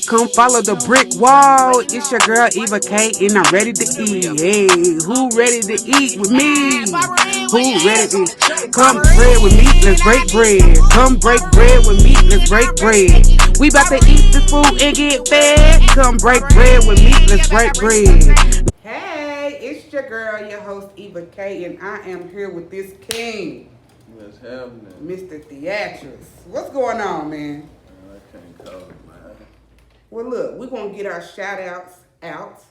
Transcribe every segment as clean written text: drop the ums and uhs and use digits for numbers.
Come follow the brick wall. It's your girl Eva K, and I'm ready to eat. Hey, who ready to eat with me? Who ready to come bread with me? Let's break bread. Come break bread with me. Let's break bread. We about to eat this food and get fed. Come break bread with me. Let's break bread. Hey, it's your girl, your host Eva K, and I am here with this king, What's happening? Mr. Theatrics. What's going on, man? I can't call it, man. Well, look, we're going to get our shout outs out.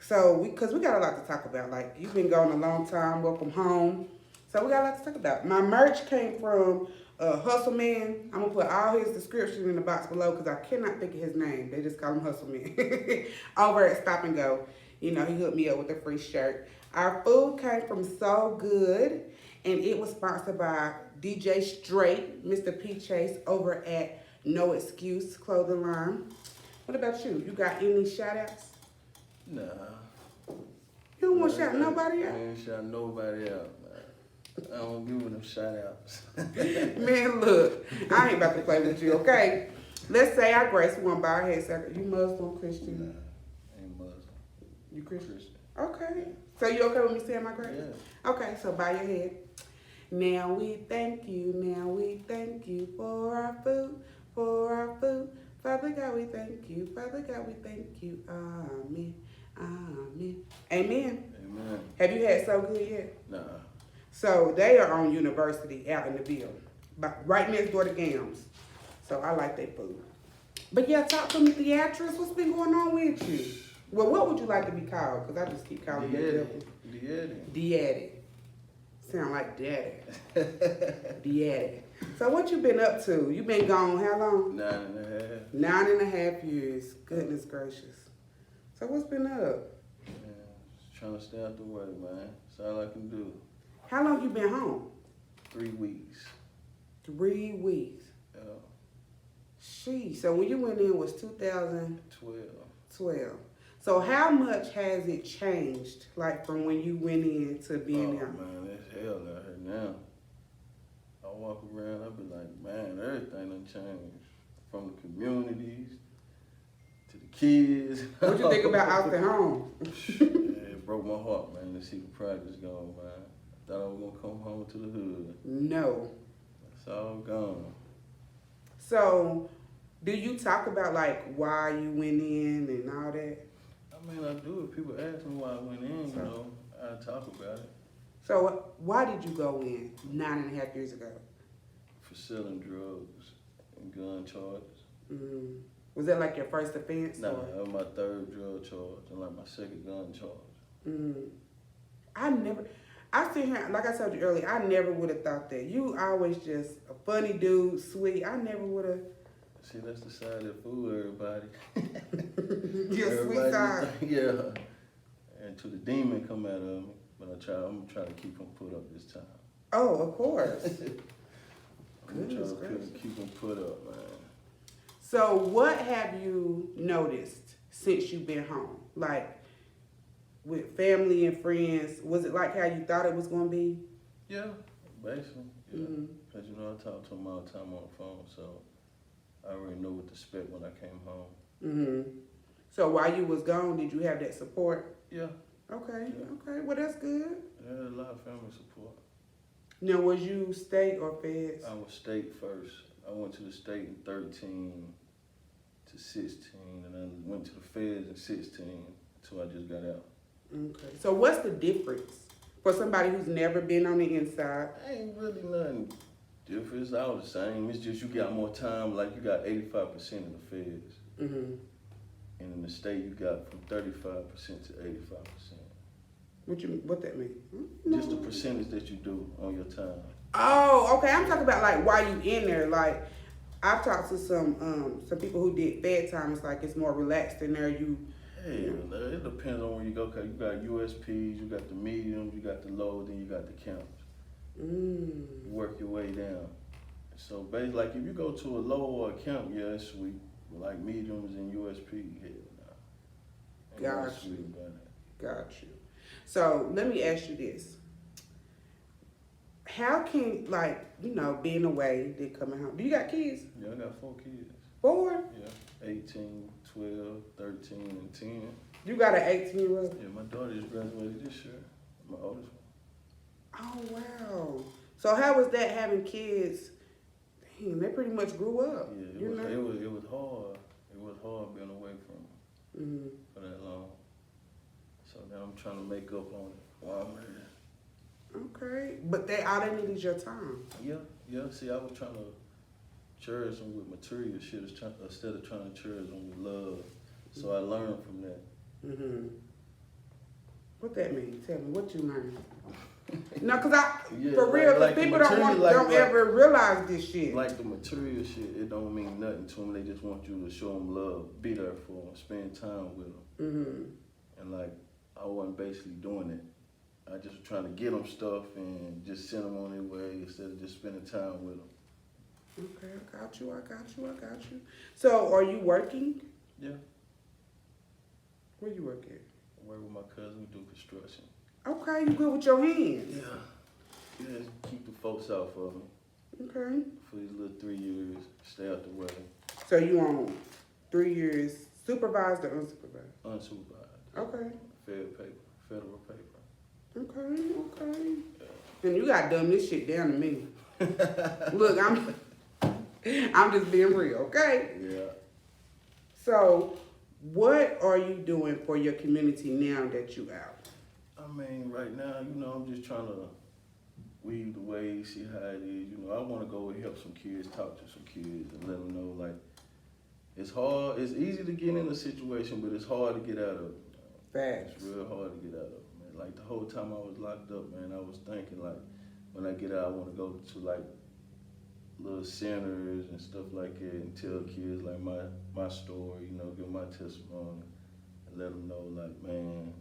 So, because we got a lot to talk about. Like, you've been gone a long time. Welcome home. So, we got a lot to talk about. My merch came from Hustle Man. I'm going to put all his descriptions in the box below because I cannot think of his name. They just call him Hustle Man. Over at Stop and Go. You know, he hooked me up with a free shirt. Our food came from So Good, and it was sponsored by IssssStr8, Mr. P. Chase, over at No Excuse Clothing Line. What about you? You got any shout outs? Nah. You don't want to shout nobody out? I ain't shout nobody out, man. I don't give them shout outs. Man, look, I ain't about to play with you, okay? Let's say our grace, we want to bow our heads. You Muslim, Christian? Nah, I ain't Muslim. You Christian? Okay. So you okay with me saying my grace? Yeah. Okay, so bow your head. Now we thank you for our food, Father God, we thank you. Father God, we thank you. Amen. Amen. Amen. Amen. Have you had So Good yet? Nah. So they are on University out in the Ville, right next door to Gams. So I like their food. But yeah, talk to me, Theatrics. What's been going on with you? Well, what would you like to be called? Because I just keep calling you Daddy. Sound like daddy. Daddy. So what you been up to? You been gone how long? 9.5. 9.5 years. Goodness gracious. So what's been up? Yeah, just trying to stay out the way, man. That's all I can do. How long you been home? 3 weeks. 3 weeks. Yeah. Sheesh. So when you went in was 2012. 12. So how much has it changed, like from when you went in to being there? Man, it's hell out here now. I walk around, I be like, man, everything done changed. From the communities to the kids. What you think about out the home? Yeah, it broke my heart, man, to see the projects gone, man. I thought I was gonna come home to the hood. No. It's all gone. So, do you talk about like why you went in and all that? I mean, I do. If people ask me why I went in, you know, I talk about it. So, why did you go in 9.5 years ago? For selling drugs and gun charges. Mm. Was that like your first offense? Nah, that was my third drug charge and like my second gun charge. I sit here, like I told you earlier, I never would have thought that. You always just a funny dude, sweet. I never would have. See, that's the side that fool everybody. Your sweet side. Yeah. And till the demon come out of me, but I'm gonna try to keep him put up this time. Oh, of course. I'm gonna try to keep him put up, man. So what have you noticed since you've been home? Like, with family and friends, was it like how you thought it was going to be? Yeah, basically. Yeah. Because, you know, I talk to them all the time on the phone, so I already know what to expect when I came home. So while you was gone, did you have that support? Yeah. Okay, okay. Well, that's good. Yeah, a lot of family support. Now, was you state or feds? I was state first. I went to the state in 13 to 16, and then went to the feds in 16 until I just got out. Okay. So what's the difference for somebody who's never been on the inside? Ain't really nothing different. It's all the same. It's just you got more time. Like you got 85% in the feds, and in the state you got from 35% to 85%. What that mean? Just the percentage that you do on your time. Oh, okay. I'm talking about like why you in there. Like I've talked to some people who did fed time. It's like it's more relaxed in there. It depends on where you go. Cause you got USPs, you got the mediums, you got the low, then you got the camps. You work your way down. So basically, like if you go to a low or a camp, yeah, it's sweet. But like mediums and USP, hell nah. Got you. So let me ask you this. How can, like, you know, being away, then coming home. Do you got kids? Yeah, I got 4 kids. 4? Yeah, 8. 18, 12, 13, and 10. You got an 18-year-old? Yeah, my daughter just graduated this year. My oldest one. Oh, wow. So how was that having kids? Damn, they pretty much grew up. Yeah, it was hard. It was hard being away from them for that long. So now I'm trying to make up on it while I'm here. Okay, but all they need is your time. Yeah. See, I was trying to cherish them with material shit instead of trying to cherish them with love. So I learned from that. What that mean? Tell me what you learned. No, cause Yeah, for real, cause like people material, don't ever realize this shit. Like the material shit, it don't mean nothing to them. They just want you to show them love, be there for them, spend time with them. And like, I wasn't basically doing it. I just was trying to get them stuff and just send them on their way instead of just spending time with them. Okay, I got you. So, are you working? Yeah. Where you work at? I work with my cousin. We do construction. Okay, you good with your hands? Yeah, keep the folks out for me. Okay. For these little 3 years, stay out the way. So you on 3 years supervised or unsupervised? Unsupervised. Okay. Federal paper. Okay. Yeah. And you gotta dumb this shit down to me. Look, I'm just being real, okay? Yeah. So, what are you doing for your community now that you out? I mean, right now, I'm just trying to weave the way, see how it is. I want to go and help some kids, talk to some kids, and let them know, like, it's hard. It's easy to get in a situation, but it's hard to get out of it. Facts. It's real hard to get out of it, man. Like, the whole time I was locked up, man, I was thinking, like, when I get out, I want to go to, like, little centers and stuff like that and tell kids, like, my story, give my testimony and let them know, like, man,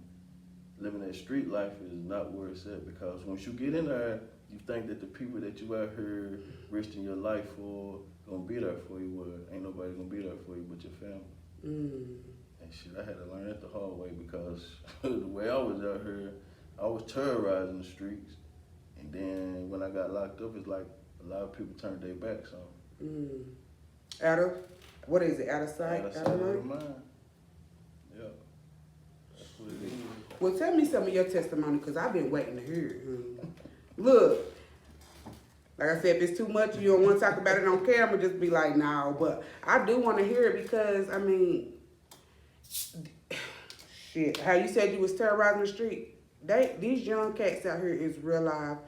living that street life is not where it's at, because once you get in there, you think that the people that you out here risking your life for gonna be there for you. Well, ain't nobody gonna be there for you but your family. And shit, I had to learn that the hard way, because the way I was out here, I was terrorizing the streets. And then when I got locked up, it's like a lot of people turned their backs on me. Out of, what is it, out of sight, Out of mind. Yeah. That's what it is. Well, tell me some of your testimony, because I've been waiting to hear it. Look, like I said, if it's too much, you don't want to talk about it on camera, just be like, no. But I do want to hear it because, I mean, shit, how you said you was terrorizing the street. These young cats out here is real life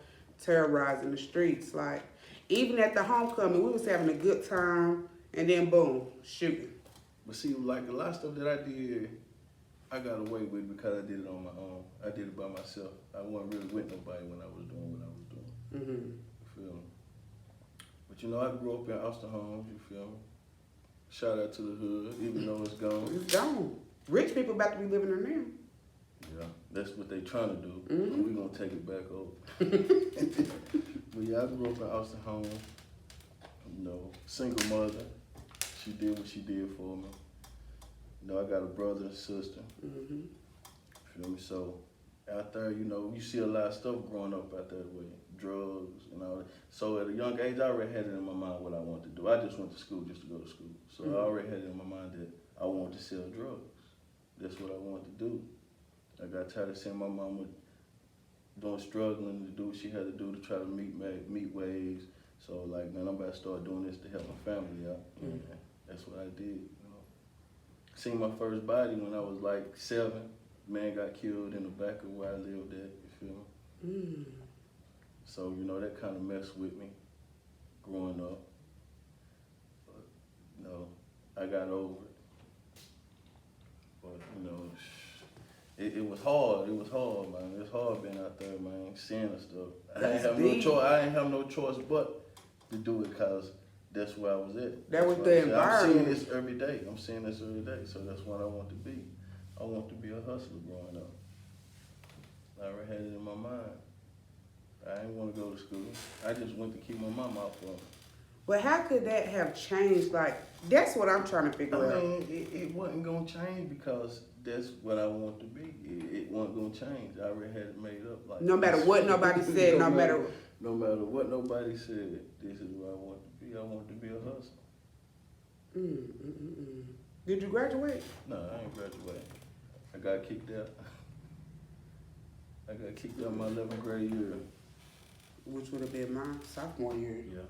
terrorizing the streets. Like, even at the homecoming, we was having a good time, and then boom, shooting. But see, like a lot of stuff that I did, I got away with because I did it on my own. I did it by myself. I wasn't really with nobody when I was doing what I was doing. You feel me? But I grew up in Austin Homes, you feel me? Shout out to the hood, even though it's gone. It's gone. Rich people about to be living there now. Yeah, that's what they trying to do. And we gonna take it back over. But yeah, I grew up in Austin Homes. Single mother. She did what she did for me. I got a brother and sister. Feel me? So out there, you see a lot of stuff growing up out that way. Drugs and all that. So at a young age, I already had it in my mind what I wanted to do. I just went to school just to go to school. So I already had it in my mind that I wanted to sell drugs. That's what I wanted to do. I got tired of seeing my mama struggling to do what she had to do to try to meet ways. So like, man, I'm about to start doing this to help my family out. And that's what I did. Seen my first body when I was like 7. Man got killed in the back of where I lived at, you feel me? So, that kind of messed with me growing up. But, I got over it. But, it was hard. It was hard, man. It's hard being out there, man, seeing the stuff. I didn't have no choice but to do it, because that's where I was at. That was the environment. I'm seeing this every day. So that's what I want to be. I want to be a hustler growing up. I already had it in my mind. I didn't want to go to school. I just went to keep my mom out for me. But how could that have changed? Like, that's what I'm trying to figure out. I mean, it wasn't going to change because that's what I want to be. It wasn't going to change. I already had it made up. Like, no matter what nobody said, no matter what nobody said, this is what I want to be. I want to be a hustler. Did you graduate? No, I ain't graduated. I got kicked out. I got kicked out my 11th grade year. Which would have been my sophomore year. Yeah,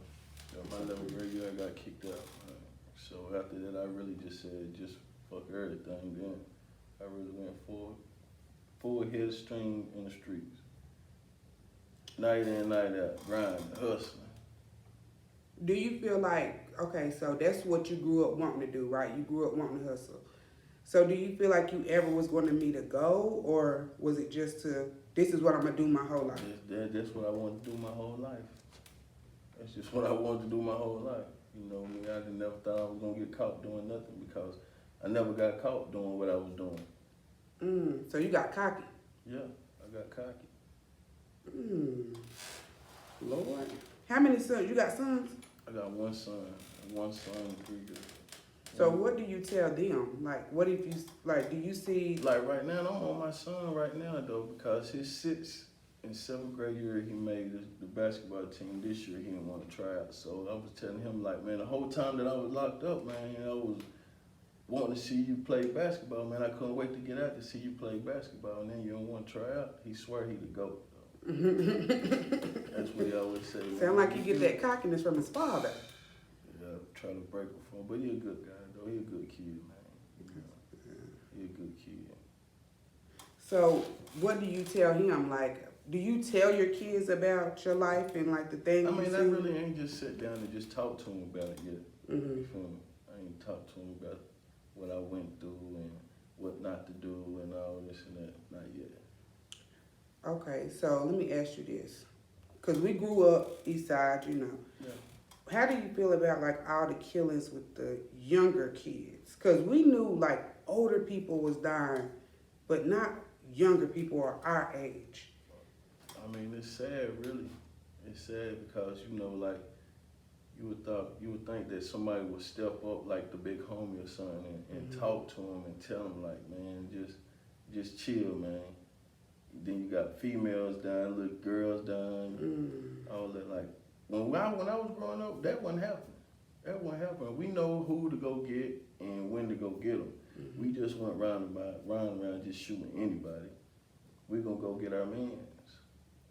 my 11th grade year, I got kicked out. So after that, I really just said, just fuck everything. Then I really went full head stream in the streets. Night in, night out, grinding, hustling. Do you feel like, okay, so that's what you grew up wanting to do, right? You grew up wanting to hustle. So do you feel like you ever was going to meet a goal, or was it just this is what I'm going to do my whole life? That's what I wanted to do my whole life. That's just what I wanted to do my whole life. You know, I never thought I was going to get caught doing nothing because I never got caught doing what I was doing. So you got cocky? Yeah, I got cocky. Lord. How many sons? You got sons? I got one son and 3 daughters. So what do you tell them? Like, what if you, like, do you see? Like right now, I'm on my son right now though, because his 6th and 7th grade year, he made the basketball team. This year, he didn't want to try out. So I was telling him, like, man, the whole time that I was locked up, man, I was wanting to see you play basketball, man. I couldn't wait to get out to see you play basketball, and then you don't want to try out. He swear he the GOAT. That's what he always say. Sound like you get that cockiness from his father. Yeah, try to break it for him. But he a good guy, though. He a good kid, man. He a good kid. So what do you tell him? Like, do you tell your kids about your life and, like, the things I mean, you I see? really ain't just sit down and just talk to him about it yet. You feel me? I ain't talked to him about what I went through and what not to do and all this and that. Not yet. Okay, so let me ask you this. Because we grew up East Side, you know. Yeah. How do you feel about, like, all the killings with the younger kids? Because we knew, like, older people was dying, but not younger people or our age. I mean, it's sad, really. It's sad because, you know, like, you would think that somebody would step up like the big homie or something and talk to him and tell him, like, man, just chill, man. Then you got females dying, little girls dying, all that. Like, when I was growing up, that wasn't happening. That wasn't happening. We know who to go get and when to go get them. We just went round around just shooting anybody. We gonna go get our mans.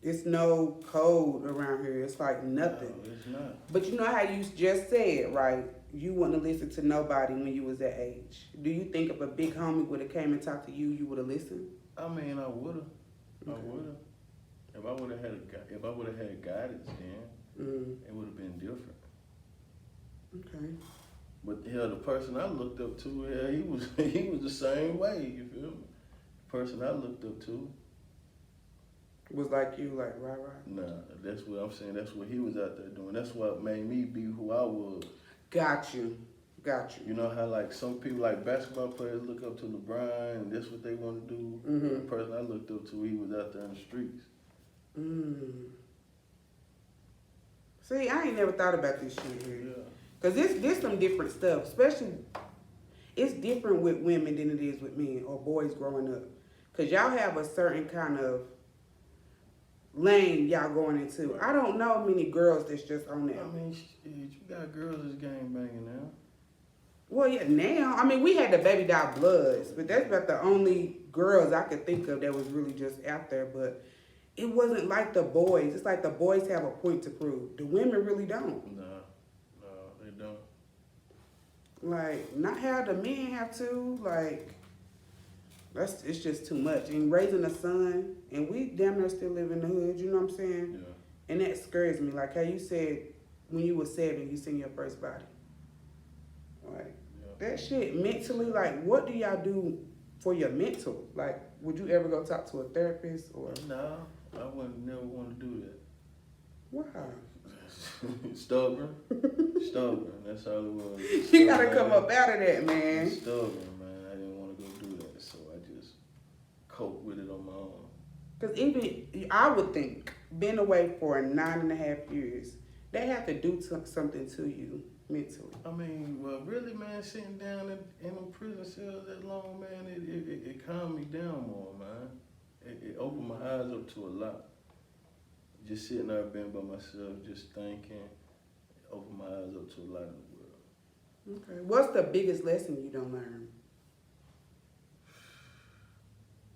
It's no code around here. It's like nothing. No, it's not. But you know how you just said, right? You wouldn't listen to nobody when you was that age. Do you think if a big homie would have came and talked to you, you would have listened? I mean, I would've. Okay. I would've. If I would have had guidance then, it would have been different. Okay. But hell, the person I looked up to, he was the same way. You feel me? The person I looked up to. Was like you, like rah. Nah, that's what I'm saying. That's what he was out there doing. That's what made me be who I was. Got you. You know how like some people, like basketball players, look up to LeBron and that's what they want to do. The person I looked up to, he was out there in the streets. See, I ain't never thought about this shit here. Yeah. Cause this some different stuff. Especially, it's different with women than it is with men or boys growing up. Cause y'all have a certain kind of lane y'all going into. I don't know many girls that's just on that. I mean, shit, you got girls that's gang banging now. Well, yeah, now. I mean, we had the Baby Doll Bloods, but that's about the only girls I could think of that was really just out there. But it wasn't like the boys. It's like the boys have a point to prove. The women really don't. No, they don't. Like, not how the men have to. Like, it's just too much. And raising a son, and we damn near still live in the hood, you know what I'm saying? Yeah. And that scares me. Like how you said when you were 7, you seen your first body. Like, that shit mentally, like, what do y'all do for your mental? Like, would you ever go talk to a therapist or? No, I wouldn't never want to do that. Why? Stubborn. That's all it was. You gotta come up out of that, man. Stubborn, man. I didn't want to go do that, so I just cope with it on my own. Because even, I would think, being away for 9.5 years, they have to do something to you mentally. I mean, well, really, man, sitting down in them prison cells that long, man, it calmed me down more, man. It opened my eyes up to a lot. Just sitting there being by myself, just thinking, it opened my eyes up to a lot in the world. Okay. What's the biggest lesson you don't learn?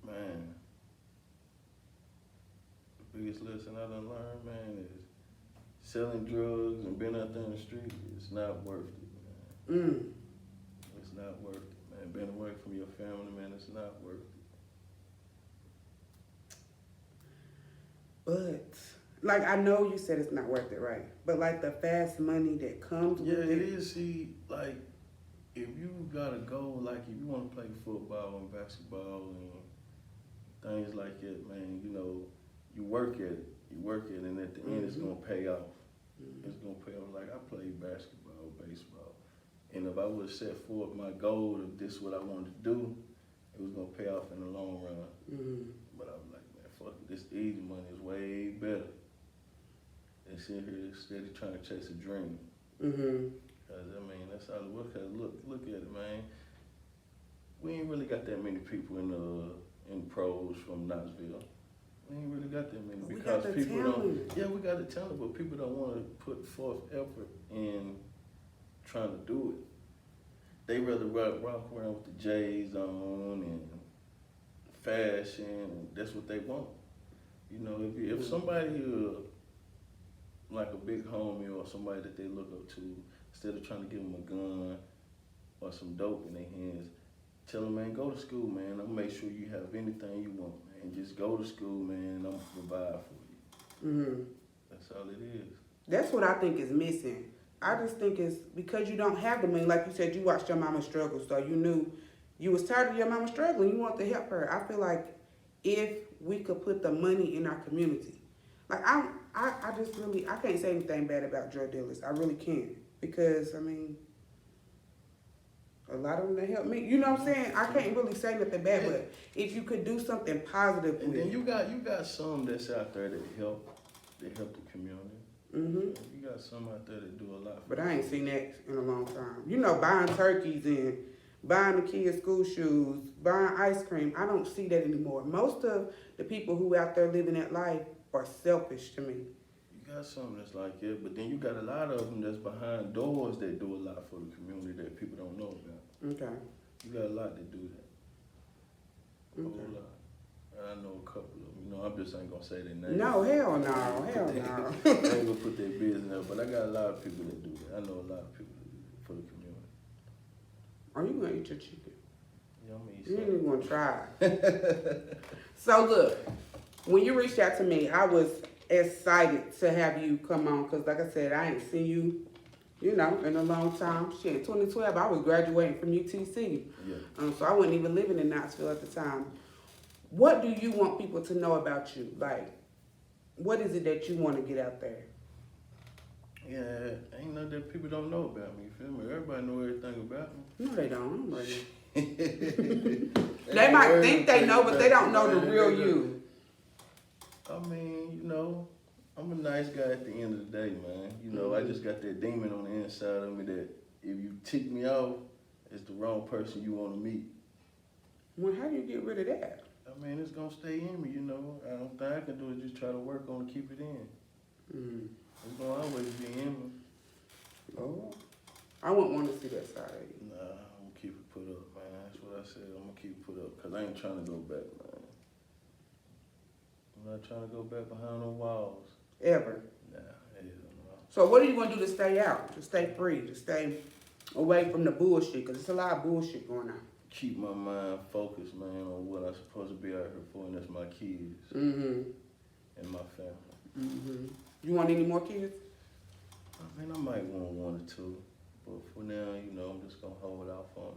Man, the biggest lesson I done learned, man, is selling drugs and being out there in the street, it's not worth it, man. It's not worth it, man. Being away from your family, man, it's not worth it. But, like, I know you said it's not worth it, right? But, like, the fast money that comes with it is. See, like, if you gotta go, like, if you want to play football and basketball and things like that, man, you know, you work at it, and at the end, it's gonna pay off. It's gonna pay off. Like, I played basketball, baseball, and if I would have set forth my goal of this what I wanted to do, it was gonna pay off in the long run. But I was like, man, fuck it, this easy money is way better than sitting here steady trying to chase a dream. Cause I mean, that's how it works. Look at it, man. We ain't really got that many people in pros from Knoxville. We ain't really got that many because people don't. Yeah, we got the talent, but people don't want to put forth effort in trying to do it. They rather rock around with the J's on and fashion, and that's what they want. You know, if somebody like a big homie or somebody that they look up to, instead of trying to give them a gun or some dope in their hands, tell them, man, go to school, man. I'm gonna make sure you have anything you want, man. Just go to school, man, and I'm gonna provide for you. That's all it is. That's what I think is missing. I just think it's because you don't have the money. Like you said, you watched your mama struggle, so you knew you was tired of your mama struggling. You wanted to help her. I feel like if we could put the money in our community, like I just really, I can't say anything bad about drug dealers. I really can't, because I mean, a lot of them that help me. You know what I'm saying? I can't really say nothing bad, but if you could do something positive and with then it. you got some that's out there that help the community. You got some out there that do a lot. But I ain't seen that in a long time. You know, buying turkeys and buying the kids school shoes, buying ice cream. I don't see that anymore. Most of the people who out there living that life are selfish to me. You got some that's like it, but then you got a lot of them that's behind doors that do a lot for the community that people don't know about. Okay. You got a lot that do that. A whole lot. And I know a couple of them. You know, I just ain't gonna say their name. No, hell no, hell no. I ain't gonna put their business up, but I got a lot of people that do that. I know a lot of people that do that for the community. Are you gonna eat your chicken? Yeah, I'm gonna eat You ain't something. even gonna try. So look, when you reached out to me, I was excited to have you come on, because like I said, I ain't seen you, you know, in a long time. Shit, 2012, I was graduating from UTC. Yeah. So I wasn't even living in Knoxville at the time. What do you want people to know about you? Like, what is it that you want to get out there? Yeah, ain't nothing that people don't know about me, you feel me? Everybody know everything about me. No, they don't. I'm ready. They might think they know, but they don't know the real you. I mean, you know, I'm a nice guy at the end of the day, man. You know, I just got that demon on the inside of me that if you tick me off, it's the wrong person you want to meet. Well, how do you get rid of that? I mean, it's going to stay in me, you know. I don't think I can do is just try to work on it, keep it in. It's going to always be in me. Oh, I wouldn't want to see that side of you. Nah, I'm going to keep it put up, man. That's what I said. I'm going to keep it put up because I ain't trying to go back, man. I'm not trying to go back behind the walls. Ever? Nah, hell no. So what are you going to do to stay out, to stay free, to stay away from the bullshit? Because there's a lot of bullshit going on. Keep my mind focused, man, on what I'm supposed to be out here for, and that's my kids and my family. You want any more kids? I mean, I might want one or two, but for now, you know, I'm just gonna hold out for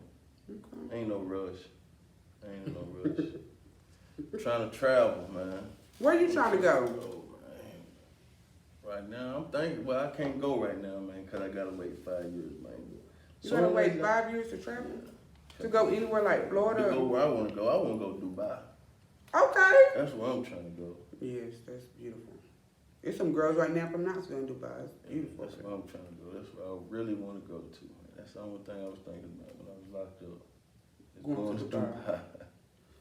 me. Okay. Ain't no rush. Ain't no rush. Trying to travel, man. Where you trying to go? Oh, man. Right now, I'm thinking, well, I can't go right now, man, because I gotta wait 5 years, man. You gotta wait 5 years to travel? Yeah. To go anywhere like Florida? To go where I want to go. I want to go to Dubai. Okay. That's where I'm trying to go. Yes, that's beautiful. There's some girls right now from Knoxville in Dubai. It's beautiful. That's where I'm trying to go. That's where I really want to go to. Man. That's the only thing I was thinking about when I was locked up. Is going to Dubai.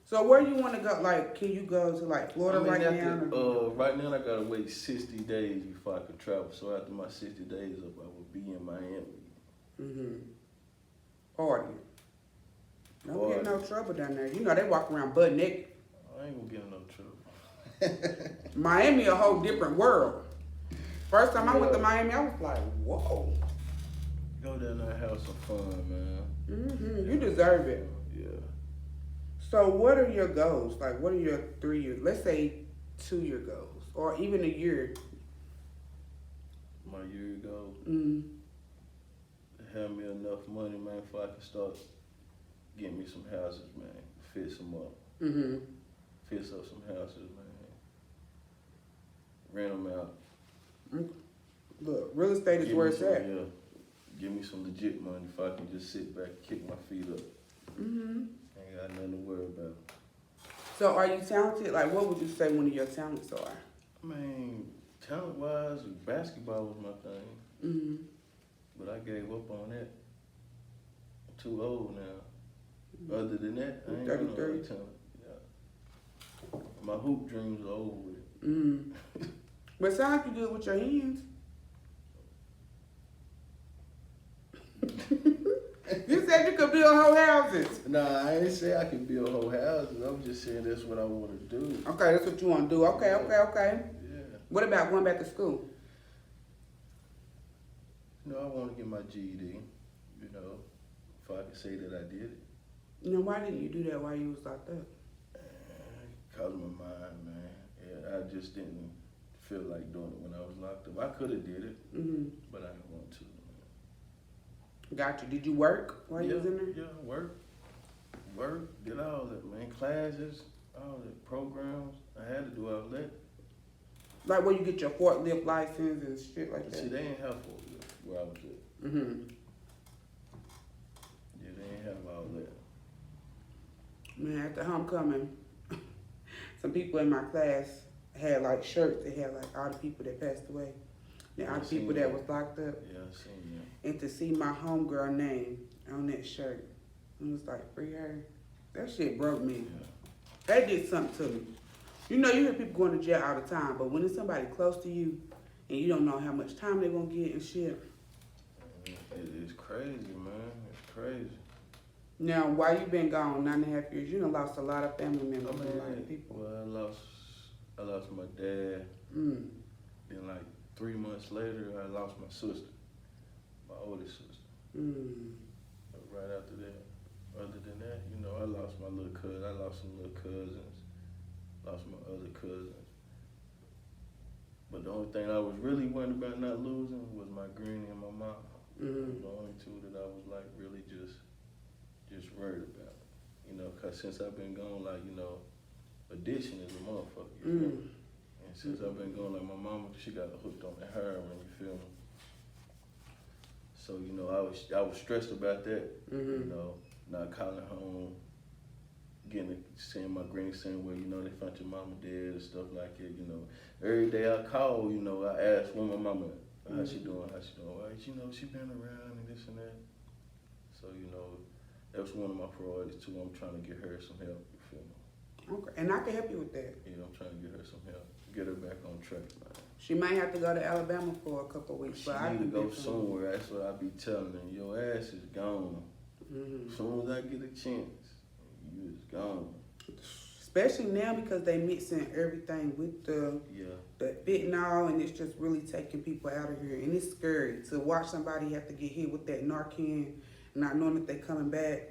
So where you want to go? Like, can you go to like Florida right now? Right now I gotta wait 60 days before I could travel. So after my 60 days up, I will be in Miami. Party. Don't get in no Party. trouble down there. You know they walk around butt naked. I ain't gonna get in no trouble. Miami a whole different world. First time I went to Yeah. Miami, I was like, whoa. Go down there and have some fun, man. You deserve it. Yeah. So what are your goals? Like, what are your 3 years? Let's say 2-year goals, or even a year. My year ago, Mm. have me enough money, man, before I can start getting me some houses, man. Fix them up. Mm-hmm. Fix up some houses, man. Rent them out. Look, real estate is Give where me it's some- at. Yeah. Give me some legit money if I can just sit back and kick my feet up. Mm-hmm. Ain't got nothing to worry about. So are you talented? Like, what would you say one of your talents are? I mean, talent-wise, basketball was my thing. Mm-hmm. But I gave up on that. I'm too old now. Other than that, I ain't got no 33. other talent. Yeah. My hoop dreams are over with. Mm-hmm. But it sounds like you good with your hands. You said you could build whole houses. Nah, I ain't say I can build whole houses. I'm just saying that's what I want to do. Okay, that's what you want to do. Okay. Yeah. What about going back to school? You know, I want to get my GED. You know, if I can say that I did it. You know, why didn't you do that while you was locked up? Cause of my mind, man. Yeah, I just didn't feel like doing it when I was locked up. I could have did it, Mm-hmm. but I didn't want to. Got you. Did you work while you was in there? Yeah, work, did all that, man. Classes, all that, programs. I had to do all that. Like where you get your forklift license and shit like But that? see, they ain't have forklift where I was at. Mm-hmm. Yeah, they ain't have all that. Man, at the homecoming, some people in my class had like shirts that had like all the people that passed away. And all the people that was locked up. Yeah, I seen that. And to see my homegirl name on that shirt, it was like, free her. That shit broke me. Yeah. That did something to me. You know, you hear people going to jail all the time, but when it's somebody close to you and you don't know how much time they're going to get and shit. It's crazy, man. It's crazy. Now, while you been gone 9.5 years, you done lost a lot of family members I and a lot mean, of people. well, I lost my dad. Mm. Then like 3 months later, I lost my sister, my oldest sister. Mm. But right after that, other than that, you know, I lost my little cousin. I lost some little cousins. Lost my other cousins. But the only thing I was really worried about not losing was my granny and my mom. Mm. The only two that I was like really just worried about. You know, cause since I've been gone, like, you know, addiction is a motherfucker. You feel me? And since I've been gone, like my mama, she got hooked on the heroin. You feel me? So you know, I was stressed about that. Mm-hmm. You know, not calling home, seeing my granny saying, well, you know, they found your mama dead and stuff like that. You know, every day I call, you know, I ask where my mama, how she doing, Well, you know, she been around and this and that. So you know, that was one of my priorities too. I'm trying to get her some help. You feel me? Okay, and I can help you with that. Yeah, I'm trying to get her some help, get her back on track, man. She might have to go to Alabama for a couple of weeks, She but I need can to go definitely- somewhere. That's what I be telling her. Your ass is gone. Mhm. As soon as I get a chance, you is gone. Especially now because they mixing everything with the fentanyl, and it's just really taking people out of here. And it's scary to watch somebody have to get hit with that Narcan, not knowing if they coming back.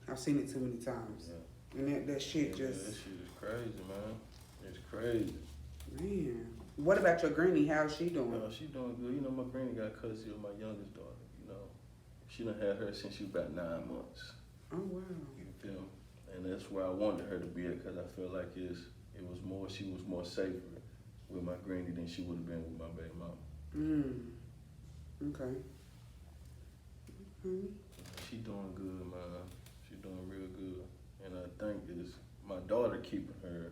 I've seen it too many times. Yeah. And that shit Yeah, just, that shit is crazy, man. It's crazy. man. What about your granny? How's she doing? She doing good. You know, my granny got custody of my youngest daughter. You know, she done had her since she was about 9 months. Oh, wow. You feel me? And that's where I wanted her to be at, because I feel like she was more safer with my granny than she would have been with my baby mama. Okay. She doing good, man. She doing real good. And I think it's my daughter keeping her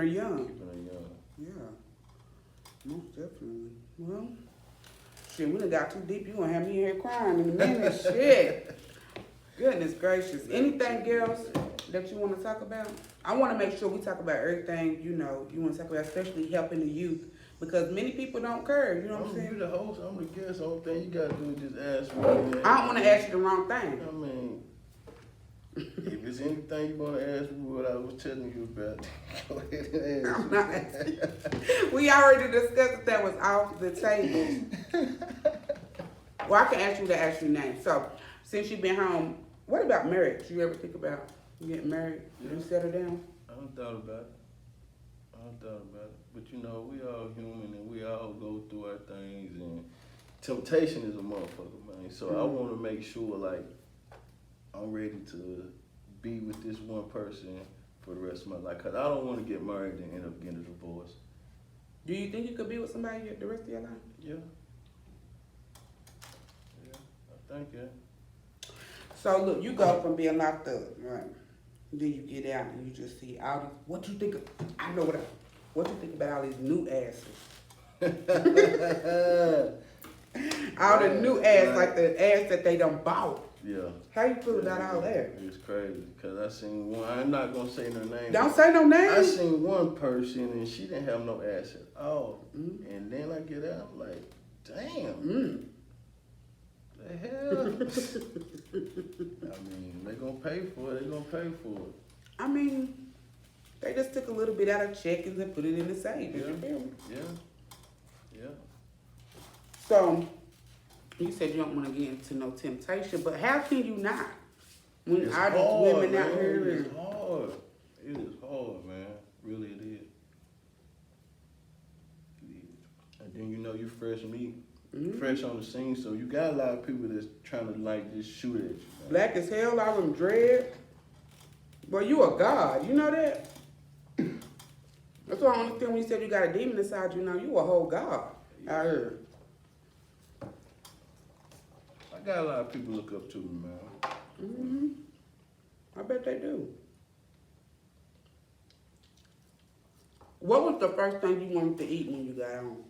young. young. Yeah. Most definitely. Well, shit, we done got too deep. You gonna have me in here crying in a minute. Shit. Goodness gracious. Anything else that you want to talk about? I want to make sure we talk about everything, you know, you want to talk about, especially helping the youth. because many people don't curve. You know what I'm You saying? the host, I'm the guest. Only thing you gotta do is just ask me. I don't want to ask you the wrong thing. I mean, if it's anything you want to ask me what I was telling you about, go ahead and ask I'm me. not asking. We already discussed that was off the table. Well, I can ask you to ask your name. So, since you've been home, what about marriage? You ever think about getting married? Yeah. You settle down? I don't thought about it. But you know, we all human and we all go through our things, and temptation is a motherfucker, man. So I want to make sure, like, I'm ready to be with this one person for the rest of my life. Cause I don't want to get married and end up getting a divorce. Do you think you could be with somebody the rest of your life? Yeah. I think, yeah. So look, you go from being locked up, right? Then you get out and you just see all these. What you think? What you think about all these new asses? All the new ass, like the ass that they done bought. Yeah. How you feel about all that? It's crazy, cause I seen one. I'm not gonna say no name. Don't say no names. I seen one person and she didn't have no ass at all. And then I get out, I'm like, damn. The hell? I mean, they gonna pay for it. I mean, they just took a little bit out of checkings and put it in the safe. Yeah. You feel me? Yeah. So, you said you don't want to get into no temptation, but how can you not? When It's all these hard, women out man. here. It's hard. It is hard, man. Really, it is. And then you know you fresh meat, fresh on the scene, so you got a lot of people that's trying to like just shoot at you. Man. Black as hell, all them dread. Well, you a god. You know that? That's why I understand when you said you got a demon inside you. Now you a whole god out here. I got a lot of people look up to me, man. I bet they do. What was the first thing you wanted to eat when you got home?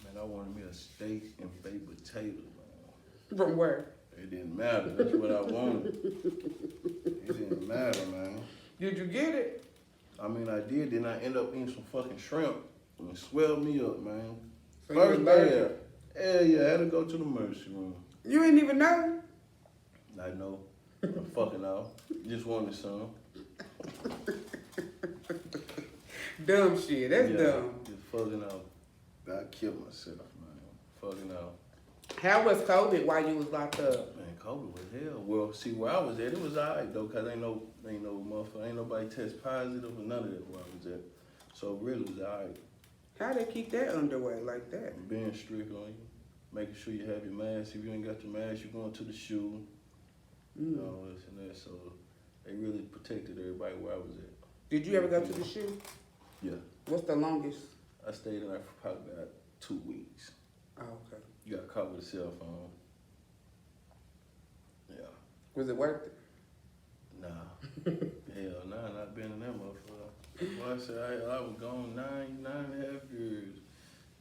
Man, I wanted me a steak and baked potatoes, man. From where? It didn't matter. That's what I wanted. It didn't matter, man. Did you get it? I mean, I did. Then I ended up eating some fucking shrimp and it swelled me up, man. So First you day, allergic? yeah, I had to go to the emergency room. You didn't even know? I know. I'm fucking out. Just wanted some. Dumb shit. That's Yeah, dumb. just fucking out. I killed myself, man. Fucking out. How was COVID while you was locked up? Man, COVID was hell. Well, see, where I was at, it was alright though, cause ain't nobody test positive or none of that where I was at. So really it was alright. How they keep that underway like that? Being strict on you, making sure you have your mask. If you ain't got your mask, you're going to the shoe. All this and that. So they really protected everybody where I was at. Did you ever go to the shoe? Yeah. What's the longest? I stayed in there for probably about 2 weeks. Oh, okay. You got caught with a cell phone. Yeah. Was it worth it? Nah. Hell nah, not being in that motherfucker. Well, I said I was gone nine and a half years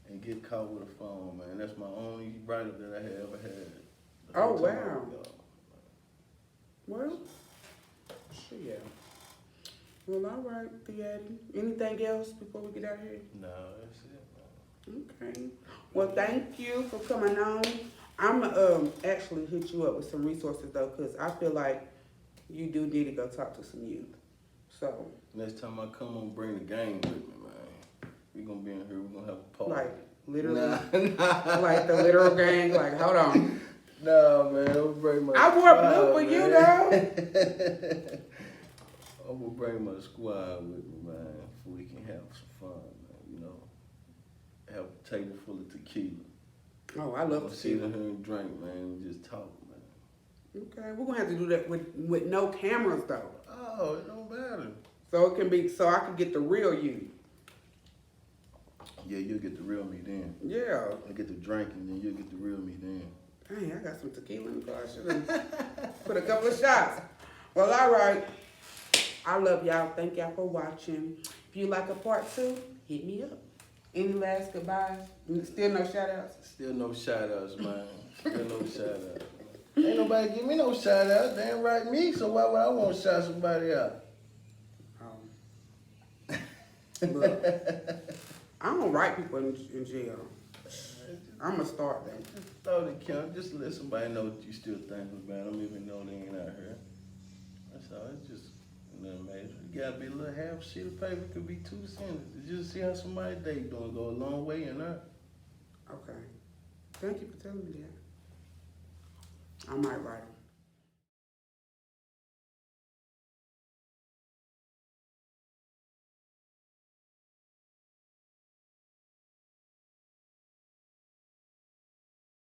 and get caught with a phone, man. That's my only write-up that I had ever had. Oh, wow. Well, shit. Well, all right, Theaddy. Anything else before we get out of here? No, that's it, man. Okay. Well, thank you for coming on. I'm actually hit you up with some resources though, cause I feel like you do need to go talk to some youth. So. Next time I come on, bring the game with me, man. We gonna be in here. We gonna have a party. Like literally, nah. like the literal gang. Like, hold on. Nah, man. I'm gonna bring my. I wore blue for you, though. I'm gonna bring my squad with me, man, so we can have some fun, man. You know, have a table full of tequila. Oh, I love sit in tequila. here and drink, man, and just talk, man. Okay, we're gonna have to do that with no cameras though. Oh, it don't matter. So it can be, so I can get the real you. Yeah, you'll get the real me then. Yeah. I get the drink and then you'll get the real me then. Dang, I got some tequila in the car. I should have put a couple of shots. Well, all right. I love y'all. Thank y'all for watching. If you like a part 2, hit me up. Any last goodbyes? Still no shout outs? Still no shout outs, man. Still no shout outs. Ain't nobody give me no shout outs. Damn right me. So why would I want to shout somebody out? Look, I don't write people in jail. I'm gonna start that. Just throw the count. Just let somebody know that you still thinking about them, even though they ain't out here. That's all. It's just nothing major. You gotta be a little half sheet of paper. Could be 2 sentences. Just see how somebody day doing. Go a long way in that. Okay. Thank you for telling me that. I might write them.